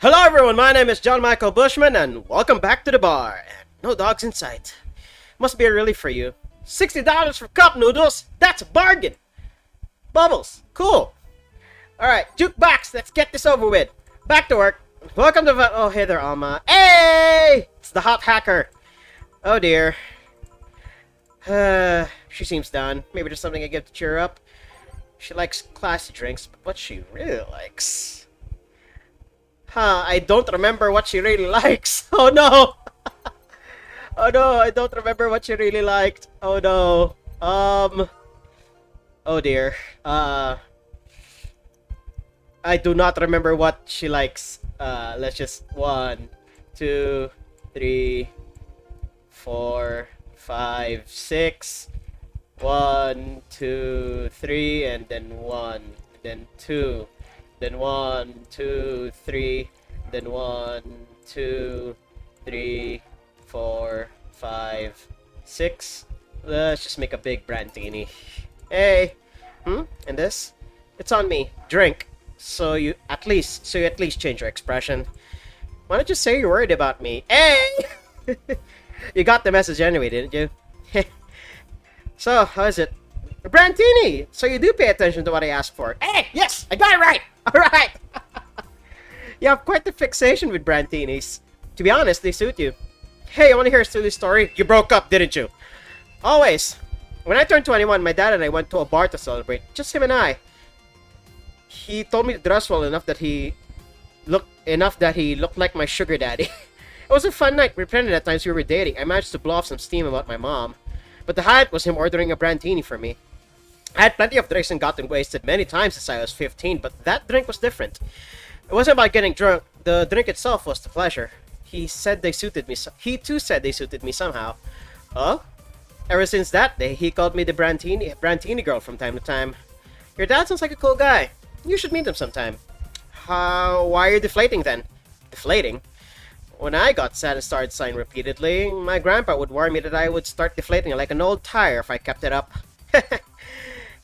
Hello everyone, my name is John Michael Bushman and welcome back to the bar. And no dogs in sight. Must be a relief for you. $60 for cup noodles? That's a bargain. Bubbles, cool. Alright, jukebox, let's get this over with. Back to work. Welcome to oh hey there Alma. Hey! It's the hot hacker. Oh dear. She seems done. Maybe there's something I give to cheer her up. She likes classy drinks, but what she really likes... I don't remember what she really likes. Oh no! Oh no, I don't remember what she really liked. Oh no. Oh dear. I do not remember what she likes. Let's just 1, 2, 3, 4, 5, 6. 1, 2, 3, and then 1, then 2. Then 1, 2, 3, then 1, 2, 3, 4, 5, 6. Let's just make a big brandini. Hey! And this? It's on me. Drink. So you at least change your expression. Why don't you say you're worried about me? Hey! You got the message anyway, didn't you? So, how is it? Brandini! So you do pay attention to what I asked for. Hey! Yes! I got it right! Alright! You have quite the fixation with brantinis. To be honest, they suit you. Hey, you want to hear a silly story? You broke up, didn't you? Always. When I turned 21, my dad and I went to a bar to celebrate. Just him and I. He told me to dress well enough that he looked like my sugar daddy. It was a fun night. We pretended at times we were dating. I managed to blow off some steam about my mom. But the highlight was him ordering a brandini for me. I had plenty of drinks and gotten wasted many times since I was 15, but that drink was different. It wasn't about getting drunk. The drink itself was the pleasure. He said they suited me. He too said they suited me somehow. Oh? Ever since that day, he called me the Brantini girl from time to time. Your dad sounds like a cool guy. You should meet him sometime. Why are you deflating then? Deflating? When I got sad and started sighing repeatedly, my grandpa would warn me that I would start deflating like an old tire if I kept it up.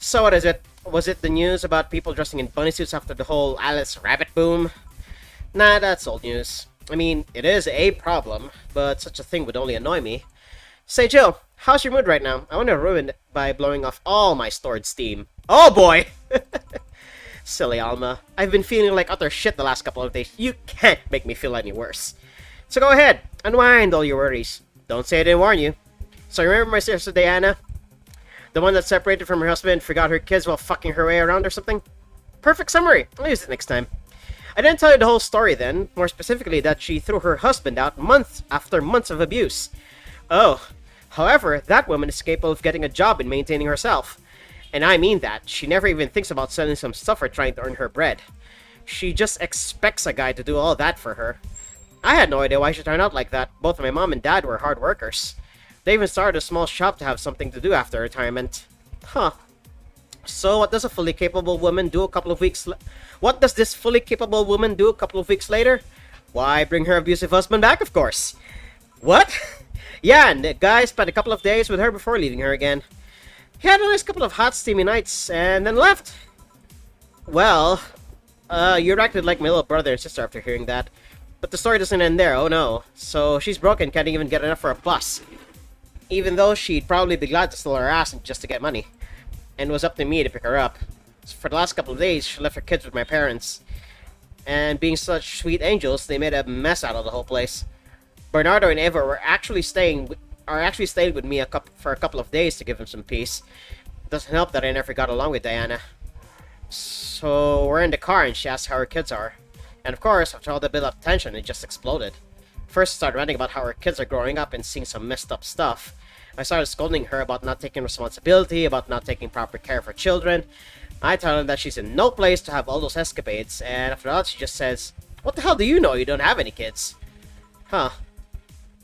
So what is it? Was it the news about people dressing in bunny suits after the whole Alice Rabbit boom? Nah, that's old news. I mean, it is a problem, but such a thing would only annoy me. Say, Jill, how's your mood right now? I want to ruin it by blowing off all my stored steam. Oh boy! Silly Alma. I've been feeling like utter shit the last couple of days. You can't make me feel any worse. So go ahead, unwind all your worries. Don't say I didn't warn you. So remember my sister Diana? The one that separated from her husband and forgot her kids while fucking her way around or something? Perfect summary. I'll use it next time. I didn't tell you the whole story then, more specifically that she threw her husband out months after months of abuse. Oh, however, that woman is capable of getting a job and maintaining herself. And I mean that. She never even thinks about selling some stuff or trying to earn her bread. She just expects a guy to do all that for her. I had no idea why she turned out like that. Both my mom and dad were hard workers. They even started a small shop to have something to do after retirement. Huh. So what does a fully capable woman do a couple of weeks What does this fully capable woman do a couple of weeks later? Why, bring her abusive husband back, of course. What? Yeah, and the guy spent a couple of days with her before leaving her again. He had a nice couple of hot, steamy nights, and then left. Well, you acted like my little brother and sister after hearing that. But the story doesn't end there, oh no. So she's broken, can't even get enough for a bus. Even though she'd probably be glad to steal her ass just to get money. And it was up to me to pick her up. So for the last couple of days, she left her kids with my parents. And being such sweet angels, they made a mess out of the whole place. Bernardo and Eva are actually staying with me for a couple of days to give them some peace. It doesn't help that I never got along with Diana. So we're in the car and she asks how her kids are. And of course, after all the build-up tension, it just exploded. First, I started ranting about how her kids are growing up and seeing some messed up stuff. I started scolding her about not taking responsibility, about not taking proper care for children. I tell her that she's in no place to have all those escapades, and after that, she just says, "What the hell do you know? You don't have any kids." Huh.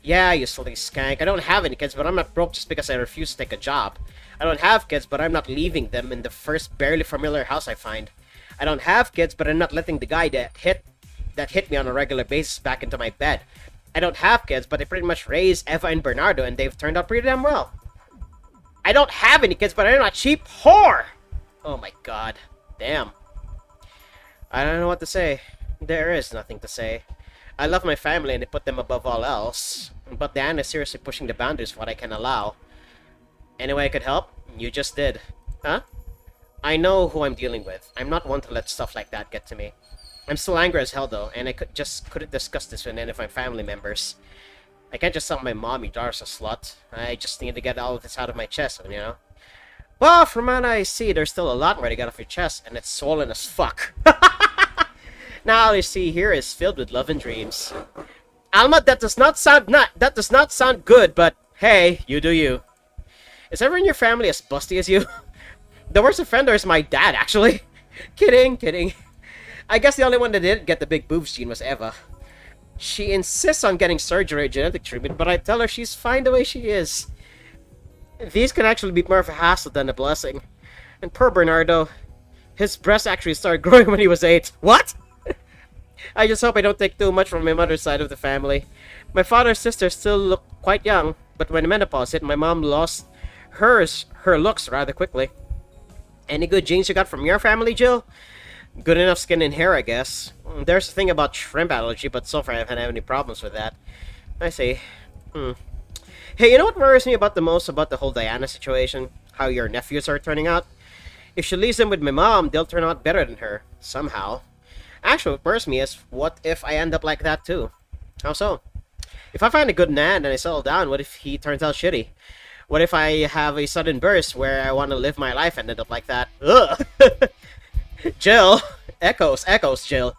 Yeah, you silly skank. I don't have any kids, but I'm not broke just because I refuse to take a job. I don't have kids, but I'm not leaving them in the first barely familiar house I find. I don't have kids, but I'm not letting the guy that hit me on a regular basis back into my bed. I don't have kids, but I pretty much raised Eva and Bernardo, and they've turned out pretty damn well. I don't have any kids, but I'm not a cheap whore! Oh my god. Damn. I don't know what to say. There is nothing to say. I love my family and I put them above all else. But Diana is seriously pushing the boundaries of what I can allow. Any way I could help? You just did. Huh? I know who I'm dealing with. I'm not one to let stuff like that get to me. I'm still angry as hell though, and I couldn't discuss this with any of my family members. I can't just tell my mom your daughter's a slut. I just need to get all of this out of my chest, you know? Well, from what I see, there's still a lot more to get off your chest, and it's swollen as fuck. Now all you see here is filled with love and dreams. Alma, that does not sound good, but hey, you do you. Is everyone in your family as busty as you? The worst offender is my dad, actually. Kidding. I guess the only one that didn't get the big boobs gene was Eva. She insists on getting surgery or genetic treatment, but I tell her she's fine the way she is. These can actually be more of a hassle than a blessing. And poor Bernardo, his breast actually started growing when he was 8. What? I just hope I don't take too much from my mother's side of the family. My father's sister still look quite young, but when menopause hit, my mom lost her looks rather quickly. Any good genes you got from your family, Jill? Good enough skin and hair, I guess. There's a thing about shrimp allergy, but so far I haven't had any problems with that. I see. Hey, you know what worries me about the most about the whole Diana situation? How your nephews are turning out? If she leaves them with my mom, they'll turn out better than her. Somehow. Actually, what worries me is, what if I end up like that too? How so? If I find a good man and I settle down, what if he turns out shitty? What if I have a sudden burst where I want to live my life and end up like that? Ugh! Jill! Echoes, Jill.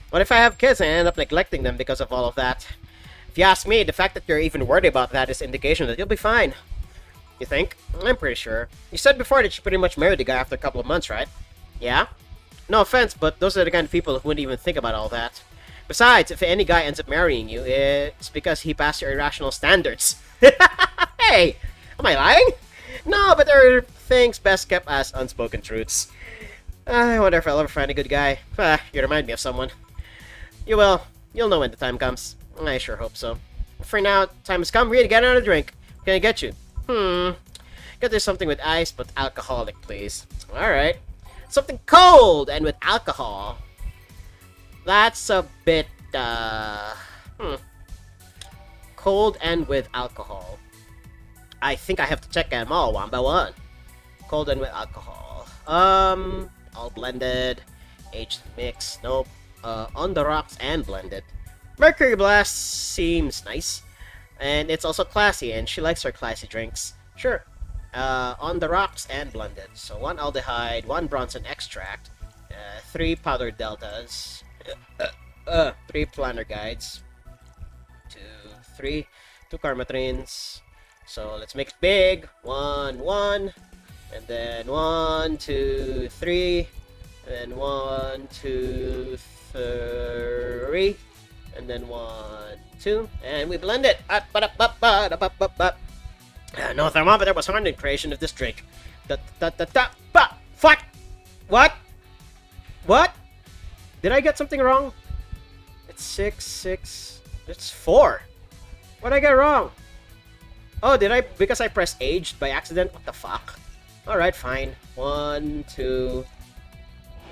What if I have kids and I end up neglecting them because of all of that? If you ask me, the fact that you're even worried about that is indication that you'll be fine. You think? I'm pretty sure. You said before that you pretty much married the guy after a couple of months, right? Yeah? No offense, but those are the kind of people who wouldn't even think about all that. Besides, if any guy ends up marrying you, it's because he passed your irrational standards. Hey! Am I lying? No, but there are things best kept as unspoken truths. I wonder if I'll ever find a good guy. You remind me of someone. You will. You'll know when the time comes. I sure hope so. For now, time has come for you to get another drink. What can I get you? Get there something with ice, but alcoholic, please. Alright. Something cold and with alcohol. That's a bit, Cold and with alcohol. I think I have to check them all one by one. Cold and with alcohol. All blended. Aged mix. Nope. On the rocks and blended. Mercury Blast seems nice. And it's also classy, and she likes her classy drinks. Sure. On the rocks and blended. So 1 aldehyde, 1 Bronson extract, 3 powdered deltas, 3 planner guides, 2 carmatrins. So let's make it big. 1, 1, and then 1, 2, 3, and then 1, 2, 3, and then 1, 2, and we blend it. No thermometer was harmed in creation of this drink. Fuck! What? Did I get something wrong? It's 6. It's 4. What did I get wrong? Oh, did I? Because I pressed aged by accident? What the fuck? Alright, fine. 1, 2.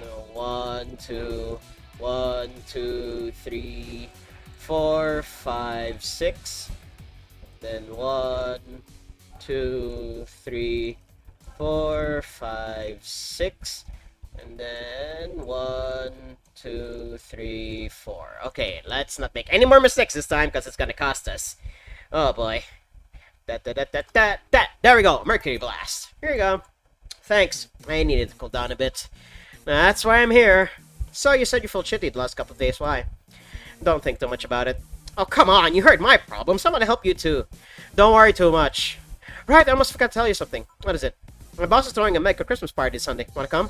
No, 1, 2. 1, 2, 3, 4, 5, 6. Then 1, 2, 3, 4, 5, 6. And then 1, 2, 3, 4. Okay, let's not make any more mistakes this time because it's gonna cost us. Oh boy. There we go. Mercury Blast. Here you go. Thanks. I needed to cool down a bit. That's why I'm here. So you said you felt shitty the last couple of days. Why? Don't think too much about it. Oh, come on. You heard my problems. I'm gonna help you too. Don't worry too much. Right, I almost forgot to tell you something. What is it? My boss is throwing a mega Christmas party Sunday. Wanna come?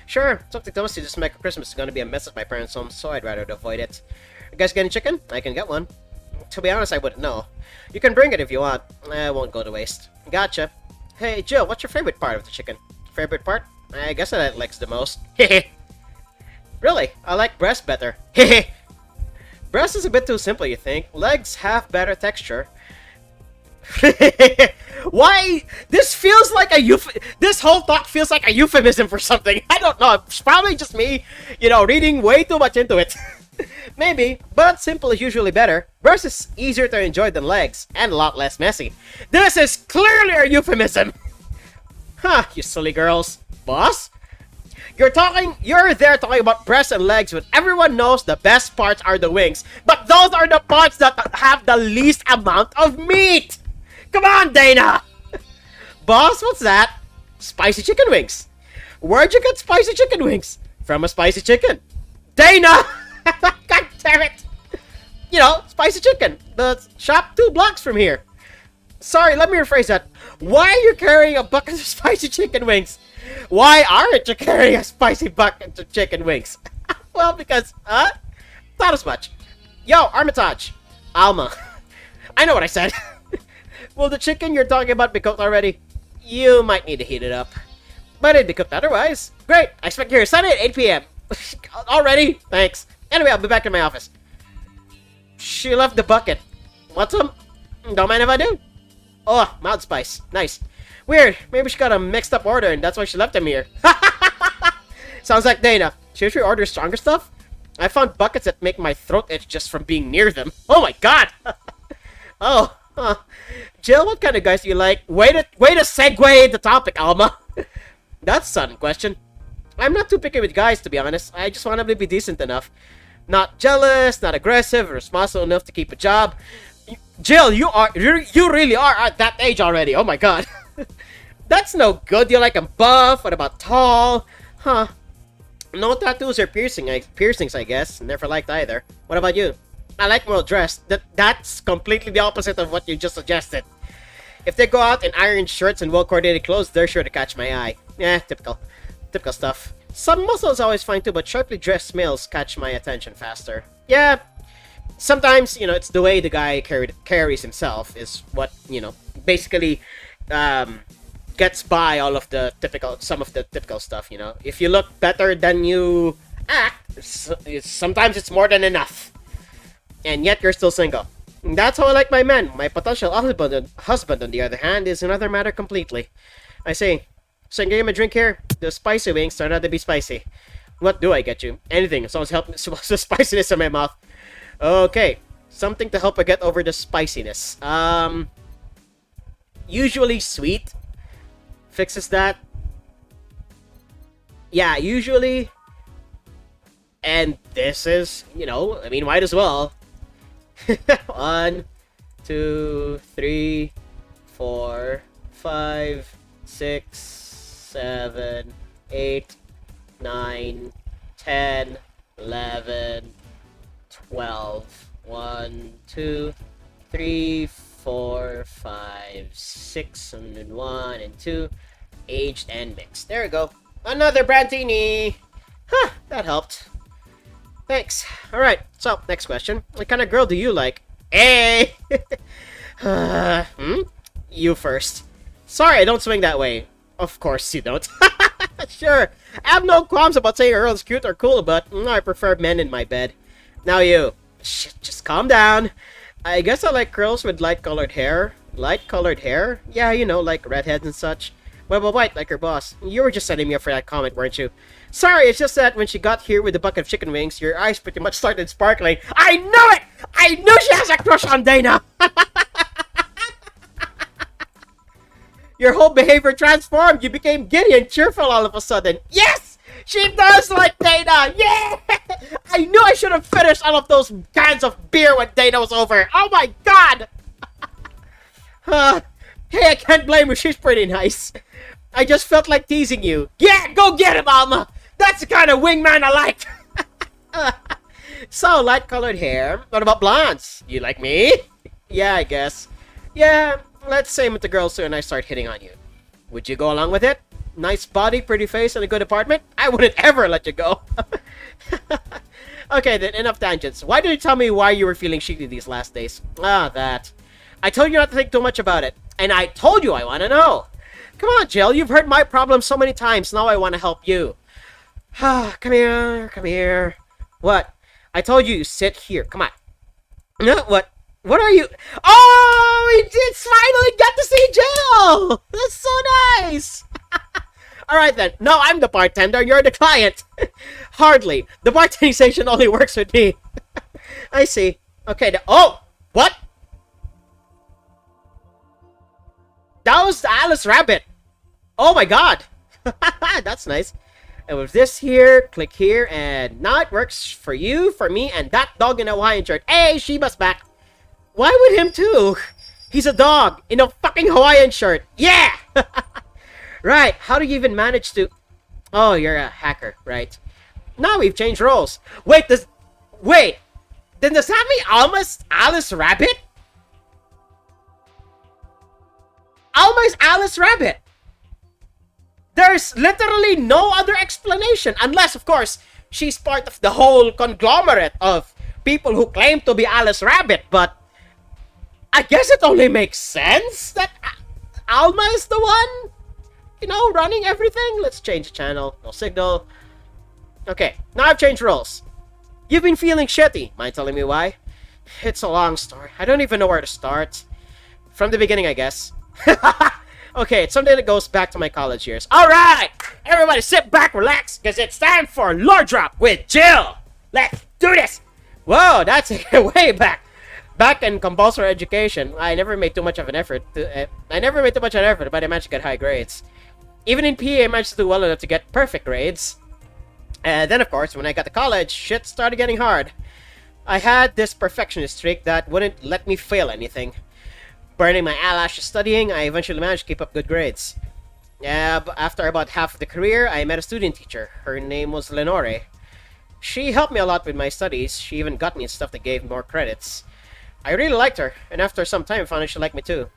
Sure. Something tells me this mega Christmas is gonna be a mess at my parents' home, so I'd rather avoid it. You guys getting chicken? I can get one. To be honest, I wouldn't know. You can bring it if you want. I won't go to waste. Gotcha. Hey, Jill, what's your favorite part of the chicken? Favorite part? I guess I like legs the most. Hehe. Really? I like breast better. Hehe. Breast is a bit too simple, you think? Legs have better texture. Why? This feels like a this whole talk feels like a euphemism for something. I don't know. It's probably just me, reading way too much into it. Maybe, but simple is usually better. Breast is easier to enjoy than legs, and a lot less messy. This is clearly a euphemism. Huh, you silly girls. Boss? You're there talking about breasts and legs when everyone knows the best parts are the wings, but those are the parts that have the least amount of meat! Come on, Dana! Boss, what's that? Spicy chicken wings. Where'd you get spicy chicken wings? From a spicy chicken. Dana! God damn it! Spicy chicken. The shop 2 blocks from here. Sorry, let me rephrase that. Why are you carrying a bucket of spicy chicken wings? Why aren't you carrying a spicy bucket of chicken wings? Well, because, not as much. Yo, Armitage. Alma. I know what I said. Will the chicken you're talking about be cooked already? You might need to heat it up. But it'd be cooked otherwise. Great, I expect you here Sunday at 8 p.m. Already? Thanks. Anyway, I'll be back in my office. She left the bucket. Want some? Don't mind if I do. Oh, mild spice. Nice. Weird. Maybe she got a mixed up order and that's why she left them here. Sounds like Dana. Should we order stronger stuff? I found buckets that make my throat itch just from being near them. Oh my god! Oh. Huh. Jill, what kind of guys do you like? Way to segue the topic, Alma. That's a sudden question. I'm not too picky with guys, to be honest. I just want them to be decent enough. Not jealous, not aggressive, responsible enough to keep a job. Jill, you really are at that age already. Oh my god. That's no good. You like them buff. What about tall? Huh. No tattoos or piercings, I guess. Never liked either. What about you? I like well dressed. That's completely the opposite of what you just suggested. If they go out in ironed shirts and well-coordinated clothes, they're sure to catch my eye. Yeah, typical stuff. Some muscles always fine too, but sharply dressed males catch my attention faster. Yeah, sometimes, it's the way the guy carries himself is what, basically gets by all of some of the typical stuff, If you look better than you act, sometimes it's more than enough. And yet you're still single. That's how I like my men. My potential husband, on the other hand, is another matter completely. I say, so I can get him a drink here? The spicy wings turned out to be spicy. What do I get you? Anything, as long as help the spiciness in my mouth. Okay, something to help her get over the spiciness. Usually sweet fixes that. Yeah, usually. And this is, might as well. 1, 2, 3, 4, 5, 6, 7, 8, 9, 10, 11, 12. 1, 2, 3, 4, 5, 6, and 1 and 2. Aged and mixed. There we go. Another Brantini. Huh, that helped. Thanks. Alright, so, next question. What kind of girl do you like? Hey! You first. Sorry, I don't swing that way. Of course you don't. Sure. I have no qualms about saying a girl is cute or cool, but I prefer men in my bed. Now you. Shit, just calm down. I guess I like girls with light-colored hair. Light-colored hair? Yeah, like redheads and such. Well, white, like her boss. You were just setting me up for that comment, weren't you? Sorry, it's just that when she got here with the bucket of chicken wings, your eyes pretty much started sparkling. I knew it! I knew she has a crush on Dana! Your whole behavior transformed. You became giddy and cheerful all of a sudden. Yes! She does like Dana! Yeah! I knew I should have finished all of those cans of beer when Dana was over. Oh my god! Hey, I can't blame her. She's pretty nice. I just felt like teasing you. Yeah, go get him, Alma! That's the kind of wingman I like! So, light-colored hair. What about blondes? You like me? Yeah, I guess. Yeah, let's say I'm with the girl soon and I start hitting on you. Would you go along with it? Nice body, pretty face, and a good apartment? I wouldn't ever let you go. Okay, then enough tangents. Why did you tell me why you were feeling shitty these last days? That. I told you not to think too much about it. And I told you I want to know. Come on, Jill. You've heard my problems so many times. Now I want to help you. Come here. Come here. What? I told you sit here. Come on. No, what? What are you? Oh, we did finally get to see Jill! That's so nice! Alright then. No, I'm the bartender. You're the client. Hardly. The bartending station only works with me. I see. Okay. Oh! What? That was the Alice Rabbit. Oh my god. That's nice. And with this here, click here, and now it works for you, for me, and that dog in a Hawaiian shirt. Hey, Shiba's back. Why would him too? He's a dog in a fucking Hawaiian shirt. Yeah! Right, how do you even manage to... Oh, you're a hacker, right. Now we've changed roles. Wait, Wait! Then does that mean Alma's Alice Rabbit? Alma's Alice Rabbit! There's literally no other explanation. Unless, of course, she's part of the whole conglomerate of people who claim to be Alice Rabbit. But I guess it only makes sense that Alma is the one, you know, running everything. Let's change the channel. No signal. Okay, now I've changed roles. You've been feeling shitty. Mind telling me why? It's a long story. I don't even know where to start. From the beginning, I guess. Okay, it's something that goes back to my college years. Alright! Everybody sit back, relax, because it's time for Lore Drop with Jill! Let's do this! Whoa, that's way back! Back in compulsory education, I never made too much of an effort. But I managed to get high grades. Even in PE, I managed to do well enough to get perfect grades. And then, of course, when I got to college, shit started getting hard. I had this perfectionist streak that wouldn't let me fail anything. Burning my eyelashes studying, I eventually managed to keep up good grades. Yeah, but after about half of the career, I met a student teacher. Her name was Lenore. She helped me a lot with my studies. She even got me stuff that gave more credits. I really liked her, and after some time, I found out she liked me too.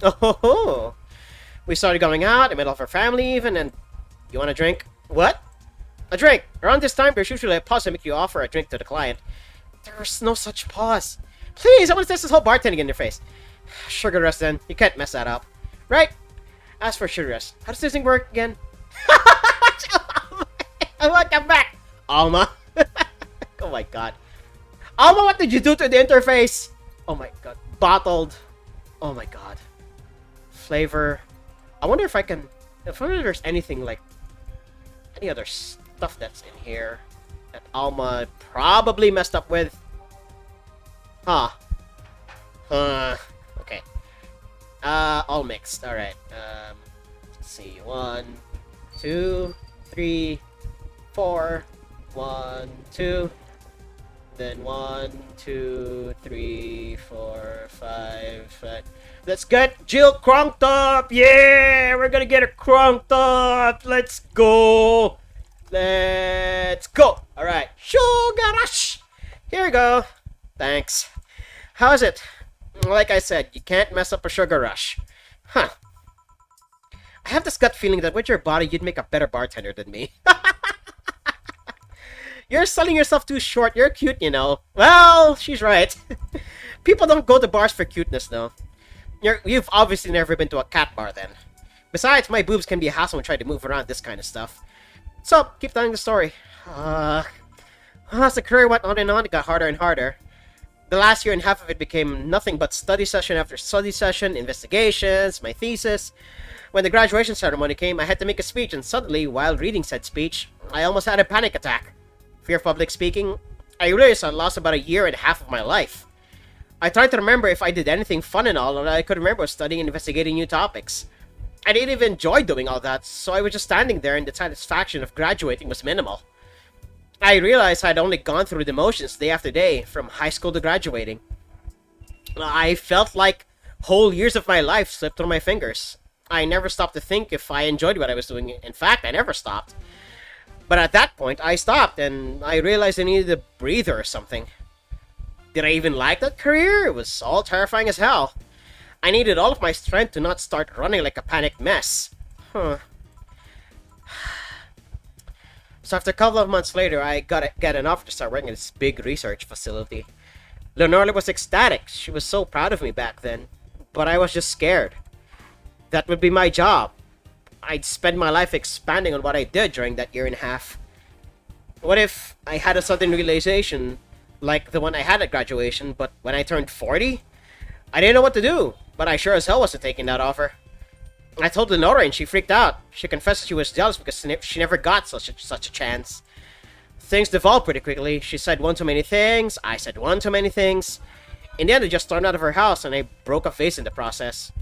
Oh, we started going out. I met all of her family even, and you want a drink? What? A drink. Around this time, there's usually a pause to make you offer a drink to the client. There's no such pause. Please, I want to test this whole bartending in your face. Sugar rush then. You can't mess that up. Right? As for sugar rush, how does this thing work again? I want to come back. Alma. Oh my god. Alma, what did you do to the interface? Oh my god. Bottled. Oh my god. Flavor. I wonder if I can... If there's anything like... Any other stuff that's in here that Alma probably messed up with. Huh. Okay. All mixed. Alright. Let's see. 1, 2, 3, 4. 1, 2. Then 1, 2, 3, 4, 5. Let's get Jill crunked up! Yeah! We're gonna get her crunked up! Let's go! Let's go! Alright. Sugar rush! Here we go. Thanks. How's it? Like I said, you can't mess up a sugar rush. Huh. I have this gut feeling that with your body, you'd make a better bartender than me. You're selling yourself too short. You're cute, you know. Well, she's right. People don't go to bars for cuteness, though. You've obviously never been to a cat bar, then. Besides, my boobs can be a hassle when trying to move around this kind of stuff. So, keep telling the story. As the career went on, it got harder and harder. The last year and a half of it became nothing but study session after study session, investigations, my thesis. When the graduation ceremony came, I had to make a speech, and suddenly, while reading said speech, I almost had a panic attack. Fear of public speaking, I realized I lost about a year and a half of my life. I tried to remember if I did anything fun and all I could remember was studying and investigating new topics. I didn't even enjoy doing all that, so I was just standing there and the satisfaction of graduating was minimal. I realized I'd only gone through the motions day after day, from high school to graduating. I felt like whole years of my life slipped through my fingers. I never stopped to think if I enjoyed what I was doing. In fact, I never stopped. But at that point, I stopped, and I realized I needed a breather or something. Did I even like that career? It was all terrifying as hell. I needed all of my strength to not start running like a panicked mess. Huh. So after a couple of months later, I got an offer to start working at this big research facility. Leonora was ecstatic. She was so proud of me back then. But I was just scared. That would be my job. I'd spend my life expanding on what I did during that year and a half. What if I had a sudden realization like the one I had at graduation, but when I turned 40, I didn't know what to do, but I sure as hell wasn't taking that offer. I told Lenora and she freaked out. She confessed she was jealous because she never got such a chance. Things devolved pretty quickly. She said one too many things, I said one too many things. In the end, I just stormed out of her house and I broke a vase in the process.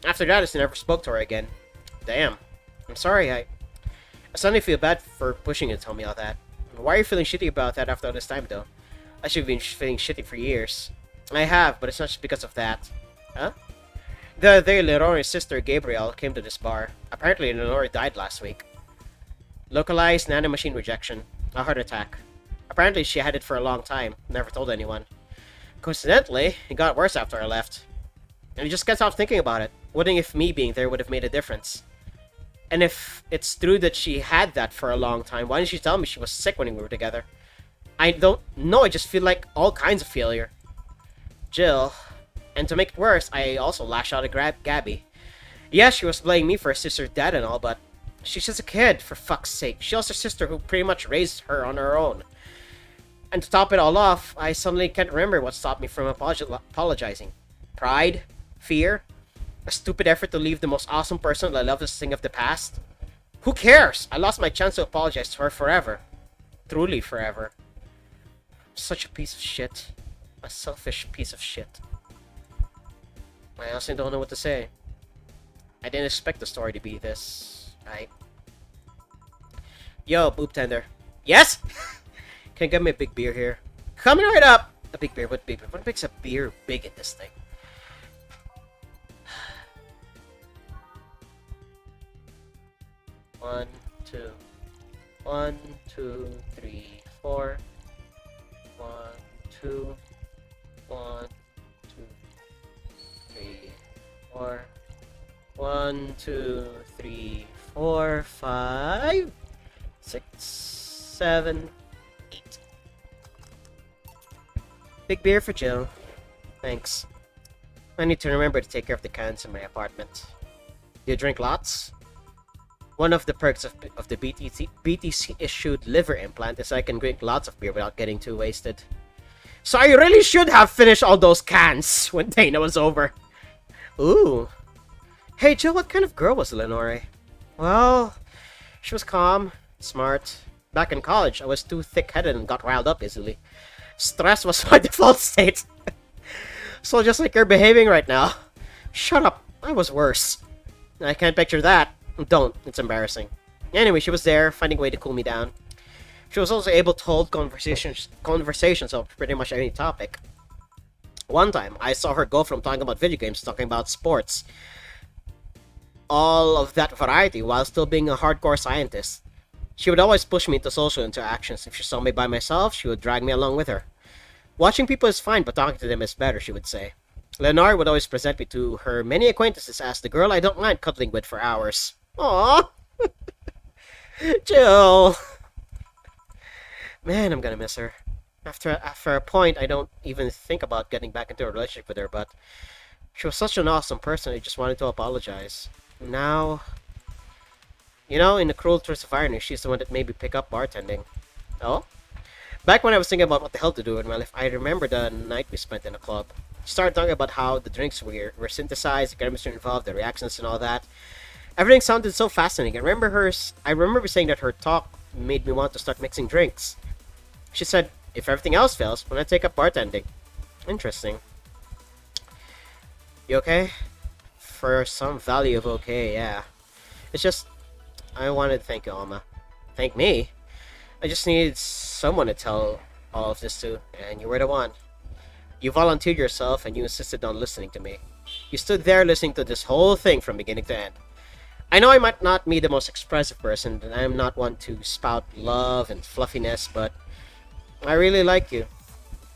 After that, I just never spoke to her again. Damn. I'm sorry, I suddenly feel bad for pushing you to tell me all that. Why are you feeling shitty about that after all this time, though? I should have been feeling shitty for years. I have, but it's not just because of that. Huh? The other day, Leonore's sister, Gabrielle, came to this bar. Apparently, Leonore died last week. Localized nanomachine rejection. A heart attack. Apparently, she had it for a long time. Never told anyone. Coincidentally, it got worse after I left. And I just can't stop thinking about it. Wondering if me being there would have made a difference. And if it's true that she had that for a long time, why didn't she tell me she was sick when we were together? I don't know, I just feel like all kinds of failure. Jill. And to make it worse, I also lashed out at Gabby. Yes, she was blaming me for her sister's death and all, but she's just a kid, for fuck's sake. She lost her sister who pretty much raised her on her own. And to top it all off, I suddenly can't remember what stopped me from apologizing. Pride? Fear? A stupid effort to leave the most awesome person I love this thing of the past? Who cares? I lost my chance to apologize to her forever. Truly forever. Such a piece of shit. A selfish piece of shit. I honestly don't know what to say. I didn't expect the story to be this. Yo, boob tender. Yes? Can you get me a big beer here? Coming right up! A big beer, what makes a beer big in this thing? One, two, three, four. 1, 2, 1, 2, 3, 4. 1, 2, 3, 4, 5, 6, 7, 8. Big beer for Jill. Thanks. I need to remember to take care of the cans in my apartment. Do you drink lots? One of the perks of the BTC-issued liver implant is I can drink lots of beer without getting too wasted. So I really should have finished all those cans when Dana was over. Ooh. Hey, Jill, what kind of girl was Lenore? Well, she was calm, smart. Back in college, I was too thick-headed and got riled up easily. Stress was my default state. So just like you're behaving right now. Shut up, I was worse. I can't picture that. Don't, it's embarrassing. Anyway, she was there, finding a way to cool me down. She was also able to hold conversations of pretty much any topic. One time, I saw her go from talking about video games to talking about sports. All of that variety while still being a hardcore scientist. She would always push me into social interactions. If she saw me by myself, she would drag me along with her. Watching people is fine, but talking to them is better, she would say. Lenore would always present me to her many acquaintances as the girl I don't mind cuddling with for hours. Aww. Jill. Man, I'm gonna miss her. After a point, I don't even think about getting back into a relationship with her, but she was such an awesome person, I just wanted to apologize. Now, you know, in the cruel twist of irony, she's the one that made me pick up bartending. Oh? Back when I was thinking about what the hell to do in my life, I remember the night we spent in a club. She started talking about how the drinks were synthesized, the chemistry involved, the reactions and all that. Everything sounded so fascinating. I remember saying that her talk made me want to start mixing drinks. She said, if everything else fails, when I take up bartending. Interesting. You okay? For some value of okay, yeah. It's just, I wanted to thank you, Alma. Thank me? I just needed someone to tell all of this to, and you were the one. You volunteered yourself and you insisted on listening to me. You stood there listening to this whole thing from beginning to end. I know I might not be the most expressive person, and I am not one to spout love and fluffiness, but I really like you.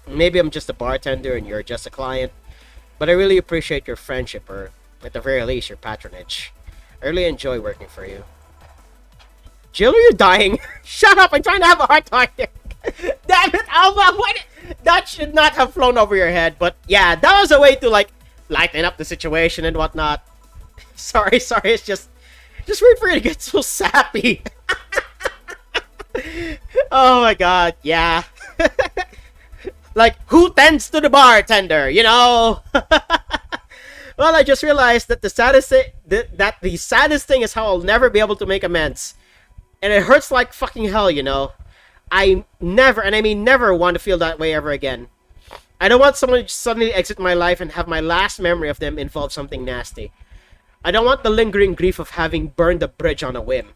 Maybe I'm just a bartender and you're just a client, but I really appreciate your friendship, or at the very least, your patronage. I really enjoy working for you. Jill, are you dying? Shut up, I'm trying to have a hard time here. Damn it, Alma, that should not have flown over your head, but yeah, that was a way to, like, lighten up the situation and whatnot. Sorry, it's just wait for you to get so sappy. Oh my god, yeah. Like, who tends to the bartender, you know? Well, I just realized that the saddest thing is how I'll never be able to make amends. And it hurts like fucking hell, you know? I never, and I mean never, want to feel that way ever again. I don't want someone to suddenly exit my life and have my last memory of them involve something nasty. I don't want the lingering grief of having burned the bridge on a whim.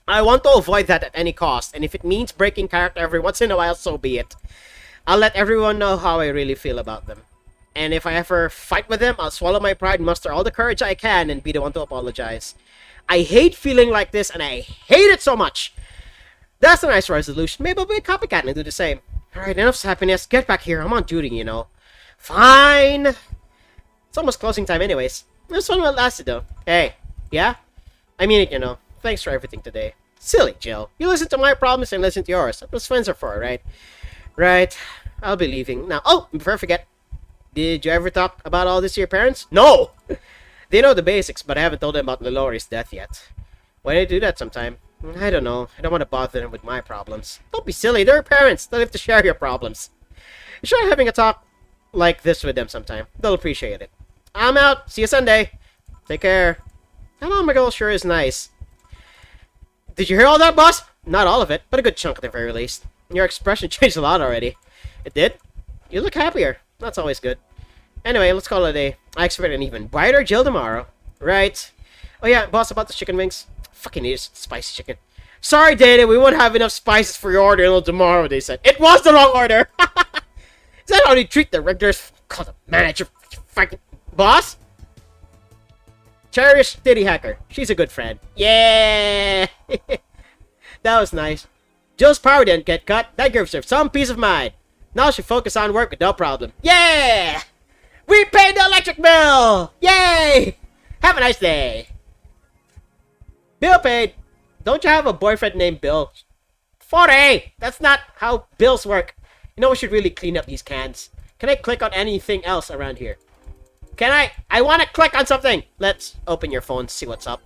I want to avoid that at any cost, and if it means breaking character every once in a while, so be it. I'll let everyone know how I really feel about them. And if I ever fight with them, I'll swallow my pride, muster all the courage I can, and be the one to apologize. I hate feeling like this, and I hate it so much. That's a nice resolution. Maybe I'll be a copycat and do the same. Alright, enough happiness. Get back here. I'm on duty, you know. Fine. It's almost closing time anyways. This one will last, though. Hey, yeah? I mean it, you know. Thanks for everything today. Silly Jill. You listen to my problems and listen to yours. That's what friends are for, right? Right. I'll be leaving. Now, oh, before I forget. Did you ever talk about all this to your parents? No! They know the basics, but I haven't told them about Lilori's death yet. Why don't you do that sometime? I don't know. I don't want to bother them with my problems. Don't be silly. They're parents. They'll have to share your problems. You should try having a talk like this with them sometime. They'll appreciate it. I'm out. See you Sunday. Take care. That my girl sure is nice. Did you hear all that, boss? Not all of it, but a good chunk at the very least. Your expression changed a lot already. It did? You look happier. That's always good. Anyway, let's call it a day. I expect an even brighter Jill tomorrow. Right. Oh yeah, boss, about the chicken wings. Fucking idiot, spicy chicken. Sorry, Dana, we won't have enough spices for your order until tomorrow, they said. It was the wrong order! Is that how they treat the regulars? Call the manager fucking boss? Cherish Titty Hacker. She's a good friend. Yeah! That was nice. Jill's power didn't get cut. That gives her some peace of mind. Now she focus on work with no problem. Yeah! We paid the electric bill! Yay! Have a nice day. Bill paid. Don't you have a boyfriend named Bill? 40! That's not how bills work. You know, we should really clean up these cans. Can I click on anything else around here? Can I? I want to click on something. Let's open your phone, see what's up.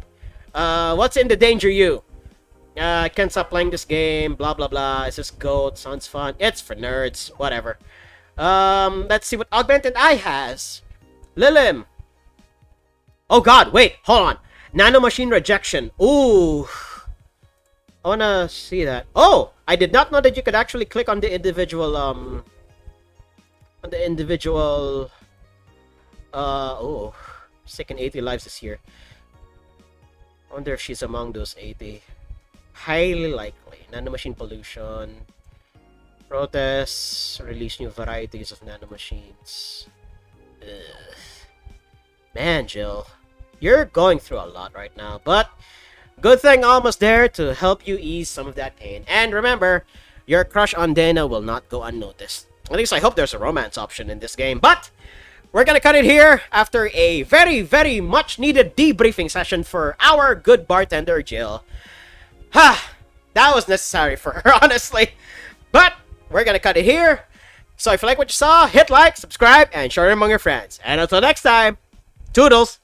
What's in the danger you? I can't stop playing this game, blah blah blah. It's just goat, sounds fun. It's for nerds, whatever. Let's see what Augmented Eye has. Lilim. Oh god, wait, hold on. Nanomachine rejection. Ooh. I wanna see that. Oh! I did not know that you could actually click on the individual, oh. Second 80 lives this year. I wonder if she's among those 80. Highly likely. Nanomachine pollution. Protests. Release new varieties of nanomachines. Ugh. Man, Jill. You're going through a lot right now, but good thing almost there to help you ease some of that pain. And remember, your crush on Dana will not go unnoticed. At least I hope there's a romance option in this game. But we're gonna cut it here after a very, very much needed debriefing session for our good bartender, Jill. Ha! That was necessary for her, honestly. But we're gonna cut it here. So if you like what you saw, hit like, subscribe, and share it among your friends. And until next time, toodles!